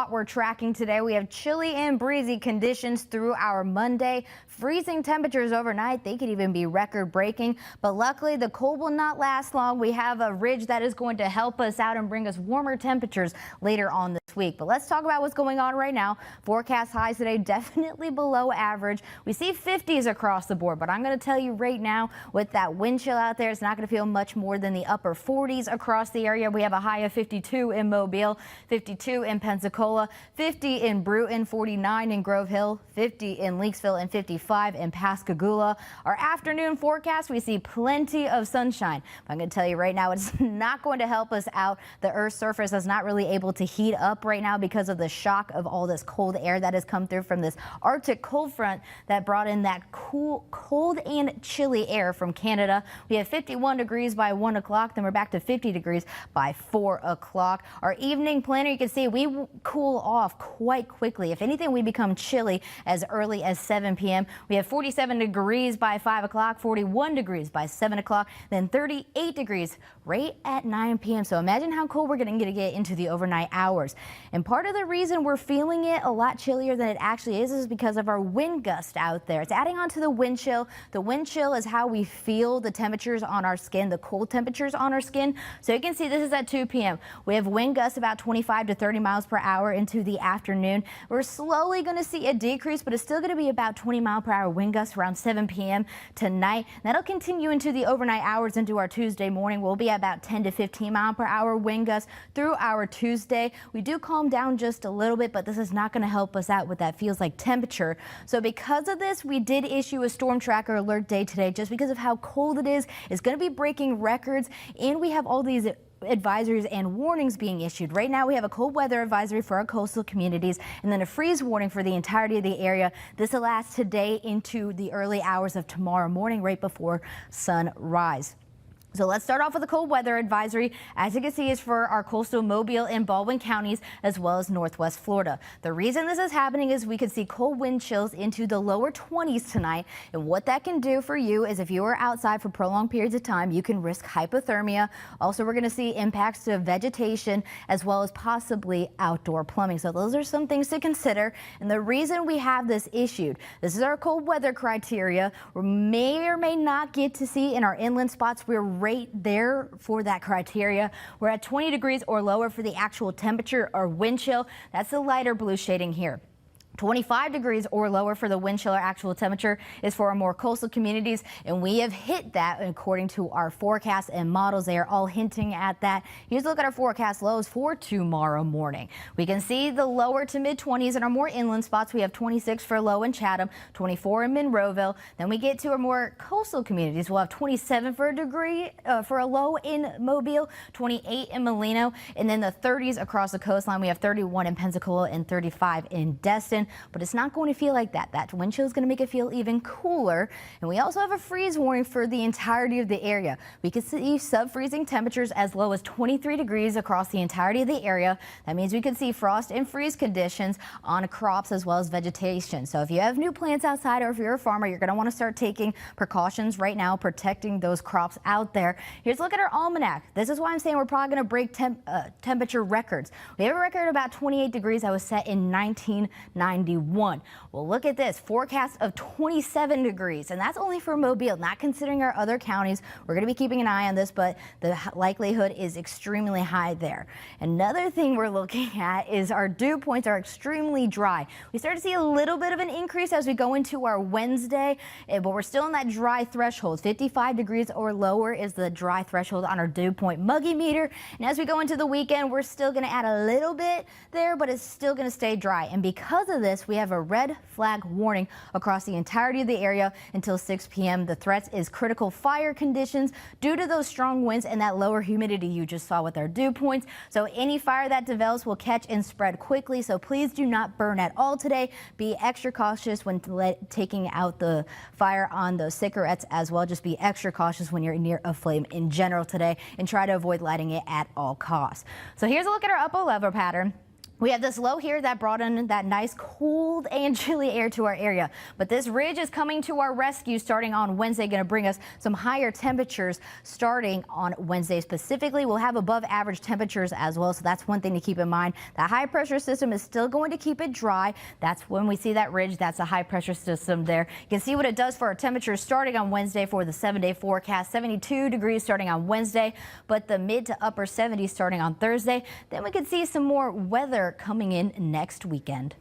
We're tracking today. We have chilly and breezy conditions through our Monday. Freezing temperatures overnight. They could even be record breaking. But luckily, the cold will not last long. We have a ridge that is going to help us out and bring us warmer temperatures later on this week. But let's talk about what's going on right now. Forecast highs today definitely below average. We see 50s across the board. But I'm going to tell you right now, with that wind chill out there, it's not going to feel much more than the upper 40s across the area. We have a high of 52 in Mobile, 52 in Pensacola, 50 in Bruton, 49 in Grove Hill, 50 in Leakesville, and 55 in Pascagoula. Our afternoon forecast, we see plenty of sunshine. But I'm going to tell you right now, it's not going to help us out. The Earth's surface is not really able to heat up right now because of the shock of all this cold air that has come through from this Arctic cold front that brought in that cold and chilly air from Canada. We have 51 degrees by 1 o'clock, then we're back to 50 degrees by 4 o'clock. Our evening planner, you can see we cool off quite quickly. If anything, we become chilly as early as 7 p.m. We have 47 degrees by 5 o'clock, 41 degrees by 7 o'clock, then 38 degrees right at 9 p.m. So imagine how cold we're going to get into the overnight hours. And part of the reason we're feeling it a lot chillier than it actually is because of our wind gust out there. It's adding on to the wind chill. The wind chill is how we feel the temperatures on our skin, the cold temperatures on our skin. So you can see this is at 2 p.m. We have wind gusts about 25 to 30 miles per hour into the afternoon. We're slowly going to see a decrease, but it's still going to be about 20 mile per hour wind gusts around 7 p.m. tonight. That'll continue into the overnight hours into our Tuesday morning. We'll be at about 10 to 15 mile per hour wind gusts through our Tuesday. We do calm down just a little bit, but this is not going to help us out with that feels like temperature. So because of this, we did issue a storm tracker alert day today just because of how cold it is. It's going to be breaking records, and we have all these advisories and warnings being issued. Right now we have a cold weather advisory for our coastal communities and then a freeze warning for the entirety of the area. This will last today into the early hours of tomorrow morning right before sunrise. So let's start off with a cold weather advisory. As you can see, is for our coastal Mobile and Baldwin counties as well as northwest Florida. The reason this is happening is we could see cold wind chills into the lower 20s tonight. And what that can do for you is if you are outside for prolonged periods of time, you can risk hypothermia. Also, we're going to see impacts to vegetation as well as possibly outdoor plumbing. So those are some things to consider. And the reason we have this issued, this is our cold weather criteria. We may or may not get to see in our inland spots. We're right there for that criteria. We're at 20 degrees or lower for the actual temperature or wind chill. That's the lighter blue shading here. 25 degrees or lower for the wind chill or actual temperature is for our more coastal communities, and we have hit that according to our forecasts and models. They are all hinting at that. Here's a look at our forecast lows for tomorrow morning. We can see the lower to mid 20s in our more inland spots. We have 26 for a low in Chatham, 24 in Monroeville. Then we get to our more coastal communities. We'll have 27 for a low in Mobile, 28 in Molino, and then the 30s across the coastline. We have 31 in Pensacola and 35 in Destin. But it's not going to feel like that. That wind chill is going to make it feel even cooler. And we also have a freeze warning for the entirety of the area. We could see sub-freezing temperatures as low as 23 degrees across the entirety of the area. That means we could see frost and freeze conditions on crops as well as vegetation. So if you have new plants outside or if you're a farmer, you're going to want to start taking precautions right now, protecting those crops out there. Here's a look at our almanac. This is why I'm saying we're probably going to break temperature records. We have a record of about 28 degrees that was set in 1991. Well, look at this forecast of 27 degrees, and that's only for Mobile, not considering our other counties. We're going to be keeping an eye on this, but the likelihood is extremely high there. Another thing we're looking at is our dew points are extremely dry. We start to see a little bit of an increase as we go into our Wednesday, but we're still in that dry threshold. 55 degrees or lower is the dry threshold on our dew point muggy meter. And as we go into the weekend, we're still going to add a little bit there, but it's still going to stay dry. And because of this, we have a red flag warning across the entirety of the area until 6 p.m. The threat is critical fire conditions due to those strong winds and that lower humidity you just saw with our dew points. So any fire that develops will catch and spread quickly. So please do not burn at all today. Be extra cautious when taking out the fire on those cigarettes as well. Just be extra cautious when you're near a flame in general today and try to avoid lighting it at all costs. So here's a look at our upper level pattern. We have this low here that brought in that nice cold and chilly air to our area. But this ridge is coming to our rescue starting on Wednesday, going to bring us some higher temperatures starting on Wednesday. Specifically, we'll have above average temperatures as well. So that's one thing to keep in mind. That high pressure system is still going to keep it dry. That's when we see that ridge. That's a high pressure system there. You can see what it does for our temperatures starting on Wednesday for the 7-day forecast. 72 degrees starting on Wednesday, but the mid to upper 70s starting on Thursday. Then we can see some more weather coming in next weekend.